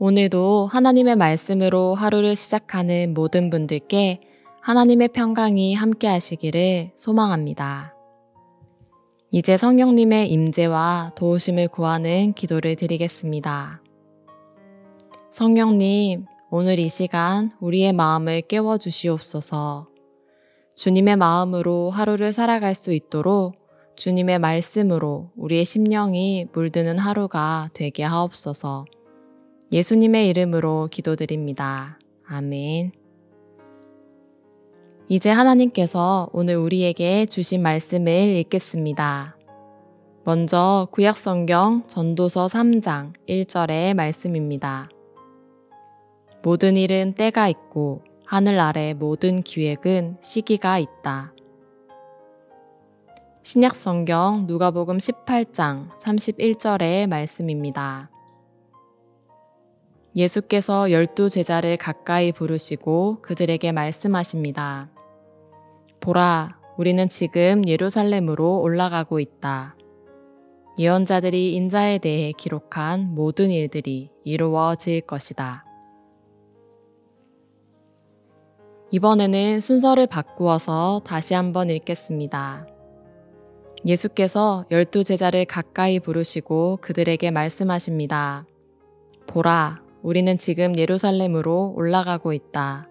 오늘도 하나님의 말씀으로 하루를 시작하는 모든 분들께 하나님의 평강이 함께 하시기를 소망합니다. 이제 성령님의 임재와 도우심을 구하는 기도를 드리겠습니다. 성령님, 오늘 이 시간 우리의 마음을 깨워주시옵소서. 주님의 마음으로 하루를 살아갈 수 있도록 주님의 말씀으로 우리의 심령이 물드는 하루가 되게 하옵소서. 예수님의 이름으로 기도드립니다. 아멘. 이제 하나님께서 오늘 우리에게 주신 말씀을 읽겠습니다. 먼저 구약성경 전도서 3장 1절의 말씀입니다. 모든 일은 때가 있고 하늘 아래 모든 기획은 시기가 있다. 신약성경 누가복음 18장 31절의 말씀입니다. 예수께서 12 제자를 가까이 부르시고 그들에게 말씀하십니다. 보라, 우리는 지금 예루살렘으로 올라가고 있다. 예언자들이 인자에 대해 기록한 모든 일들이 이루어질 것이다. 이번에는 순서를 바꾸어서 다시 한번 읽겠습니다. 예수께서 12 제자를 가까이 부르시고 그들에게 말씀하십니다. 보라, 우리는 지금 예루살렘으로 올라가고 있다.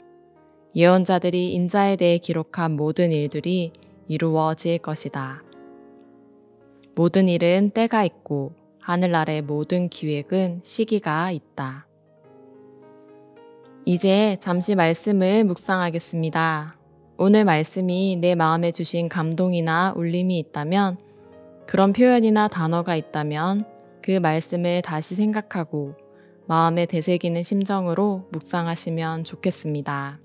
예언자들이 인자에 대해 기록한 모든 일들이 이루어질 것이다. 모든 일은 때가 있고 하늘 아래 모든 기획은 시기가 있다. 이제 잠시 말씀을 묵상하겠습니다. 오늘 말씀이 내 마음에 주신 감동이나 울림이 있다면, 그런 표현이나 단어가 있다면 그 말씀을 다시 생각하고 마음에 되새기는 심정으로 묵상하시면 좋겠습니다.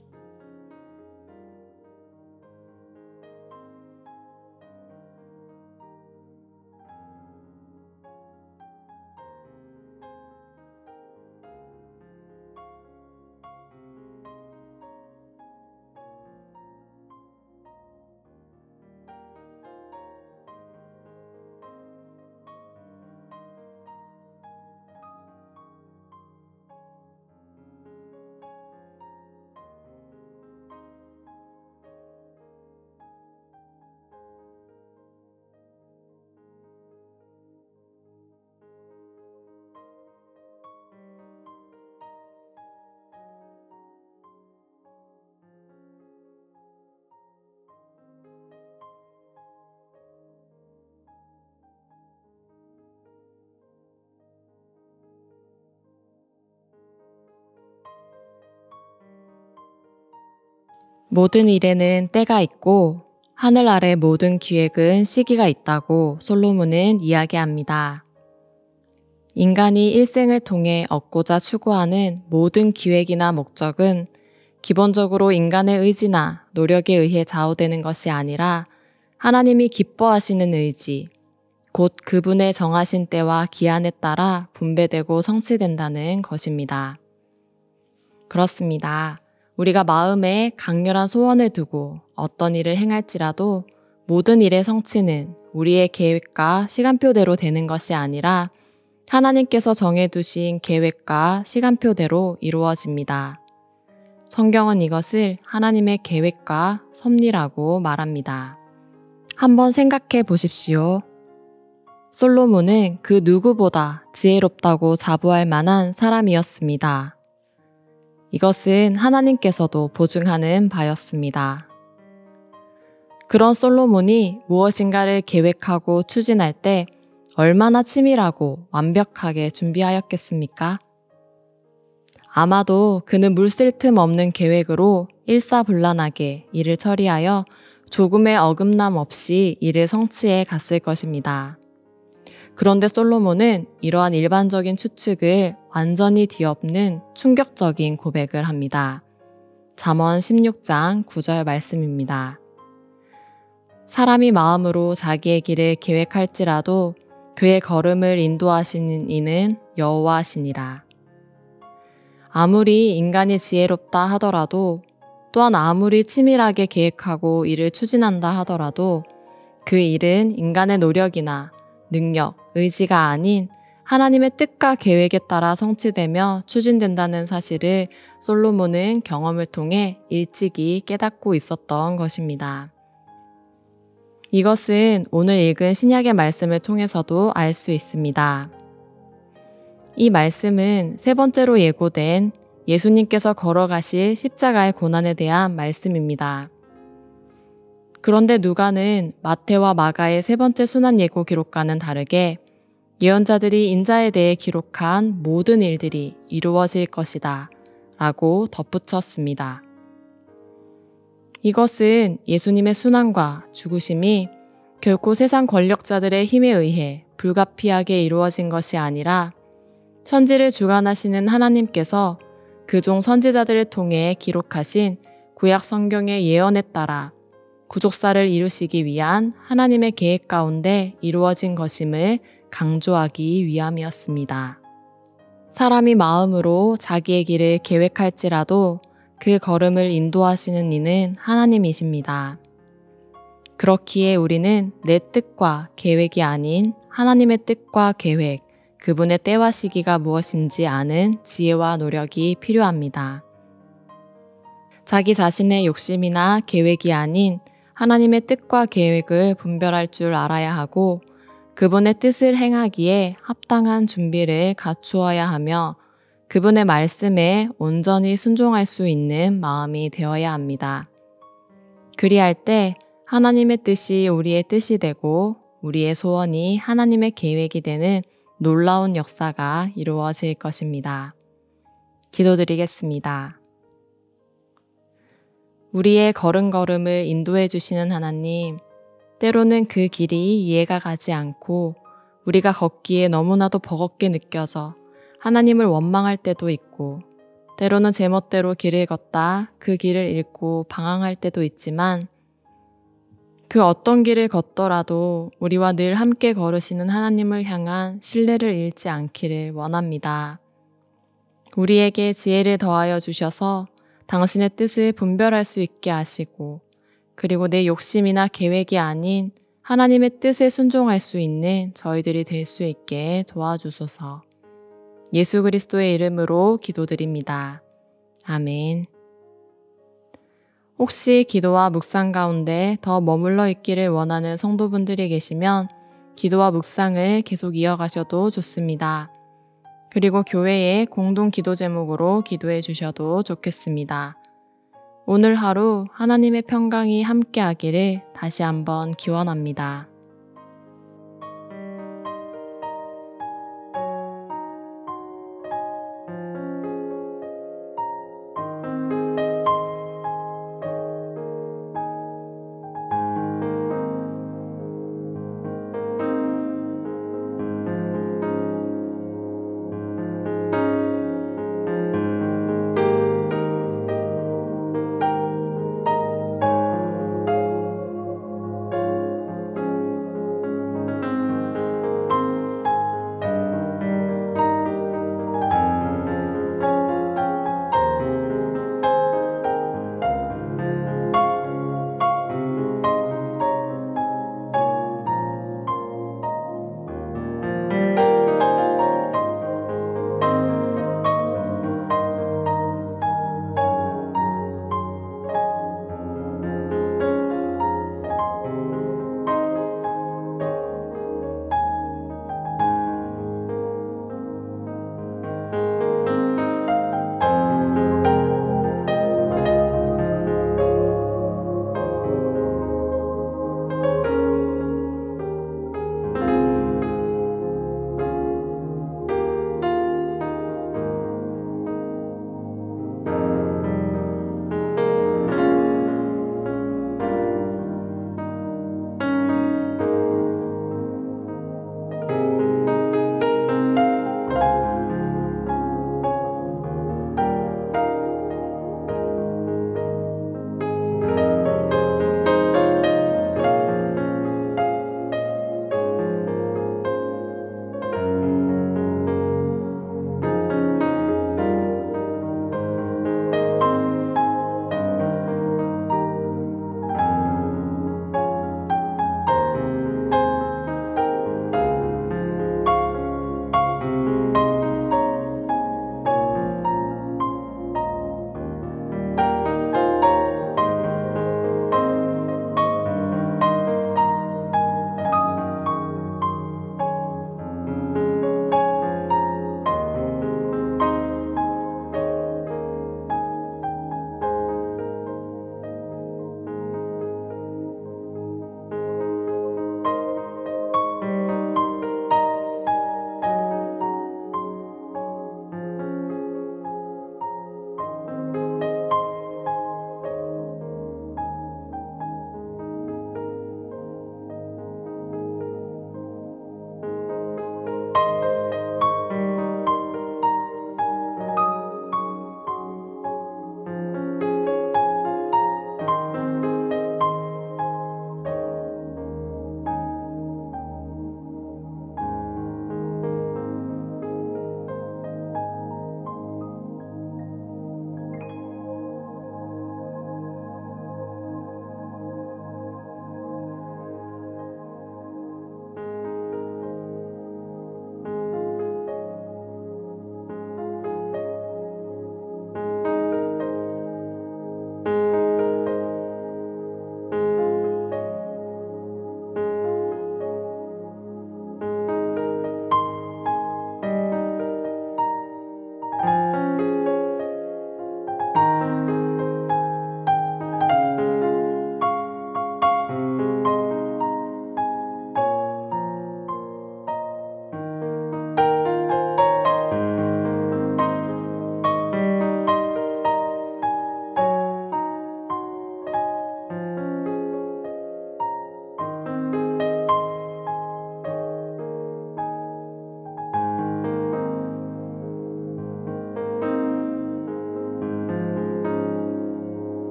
모든 일에는 때가 있고 하늘 아래 모든 기획은 시기가 있다고 솔로몬은 이야기합니다. 인간이 일생을 통해 얻고자 추구하는 모든 기획이나 목적은 기본적으로 인간의 의지나 노력에 의해 좌우되는 것이 아니라 하나님이 기뻐하시는 의지, 곧 그분의 정하신 때와 기한에 따라 분배되고 성취된다는 것입니다. 그렇습니다. 우리가 마음에 강렬한 소원을 두고 어떤 일을 행할지라도 모든 일의 성취는 우리의 계획과 시간표대로 되는 것이 아니라 하나님께서 정해두신 계획과 시간표대로 이루어집니다. 성경은 이것을 하나님의 계획과 섭리라고 말합니다. 한번 생각해 보십시오. 솔로몬은 그 누구보다 지혜롭다고 자부할 만한 사람이었습니다. 이것은 하나님께서도 보증하는 바였습니다. 그런 솔로몬이 무엇인가를 계획하고 추진할 때 얼마나 치밀하고 완벽하게 준비하였겠습니까? 아마도 그는 물쓸 틈 없는 계획으로 일사불란하게 일을 처리하여 조금의 어긋남 없이 일을 성취해 갔을 것입니다. 그런데 솔로몬은 이러한 일반적인 추측을 완전히 뒤엎는 충격적인 고백을 합니다. 잠언 16장 9절 말씀입니다. 사람이 마음으로 자기의 길을 계획할지라도 그의 걸음을 인도하시는 이는 여호와시니라. 아무리 인간이 지혜롭다 하더라도, 또한 아무리 치밀하게 계획하고 일을 추진한다 하더라도 그 일은 인간의 노력이나 능력, 의지가 아닌 하나님의 뜻과 계획에 따라 성취되며 추진된다는 사실을 솔로몬은 경험을 통해 일찍이 깨닫고 있었던 것입니다. 이것은 오늘 읽은 신약의 말씀을 통해서도 알 수 있습니다. 이 말씀은 세 번째로 예고된 예수님께서 걸어가실 십자가의 고난에 대한 말씀입니다. 그런데 누가는 마태와 마가의 세 번째 순환 예고 기록과는 다르게 예언자들이 인자에 대해 기록한 모든 일들이 이루어질 것이다 라고 덧붙였습니다. 이것은 예수님의 순환과 죽으심이 결코 세상 권력자들의 힘에 의해 불가피하게 이루어진 것이 아니라 천지를 주관하시는 하나님께서 그종 선지자들을 통해 기록하신 구약 성경의 예언에 따라 구속사를 이루시기 위한 하나님의 계획 가운데 이루어진 것임을 강조하기 위함이었습니다. 사람이 마음으로 자기의 길을 계획할지라도 그 걸음을 인도하시는 이는 하나님이십니다. 그렇기에 우리는 내 뜻과 계획이 아닌 하나님의 뜻과 계획, 그분의 때와 시기가 무엇인지 아는 지혜와 노력이 필요합니다. 자기 자신의 욕심이나 계획이 아닌 하나님의 뜻과 계획을 분별할 줄 알아야 하고 그분의 뜻을 행하기에 합당한 준비를 갖추어야 하며 그분의 말씀에 온전히 순종할 수 있는 마음이 되어야 합니다. 그리할 때 하나님의 뜻이 우리의 뜻이 되고 우리의 소원이 하나님의 계획이 되는 놀라운 역사가 이루어질 것입니다. 기도드리겠습니다. 우리의 걸음걸음을 인도해 주시는 하나님, 때로는 그 길이 이해가 가지 않고 우리가 걷기에 너무나도 버겁게 느껴져 하나님을 원망할 때도 있고 때로는 제멋대로 길을 걷다 그 길을 잃고 방황할 때도 있지만 그 어떤 길을 걷더라도 우리와 늘 함께 걸으시는 하나님을 향한 신뢰를 잃지 않기를 원합니다. 우리에게 지혜를 더하여 주셔서 당신의 뜻을 분별할 수 있게 하시고 그리고 내 욕심이나 계획이 아닌 하나님의 뜻에 순종할 수 있는 저희들이 될 수 있게 도와주소서. 예수 그리스도의 이름으로 기도드립니다. 아멘. 혹시 기도와 묵상 가운데 더 머물러 있기를 원하는 성도분들이 계시면 기도와 묵상을 계속 이어가셔도 좋습니다. 그리고 교회의 공동 기도 제목으로 기도해 주셔도 좋겠습니다. 오늘 하루 하나님의 평강이 함께하기를 다시 한번 기원합니다.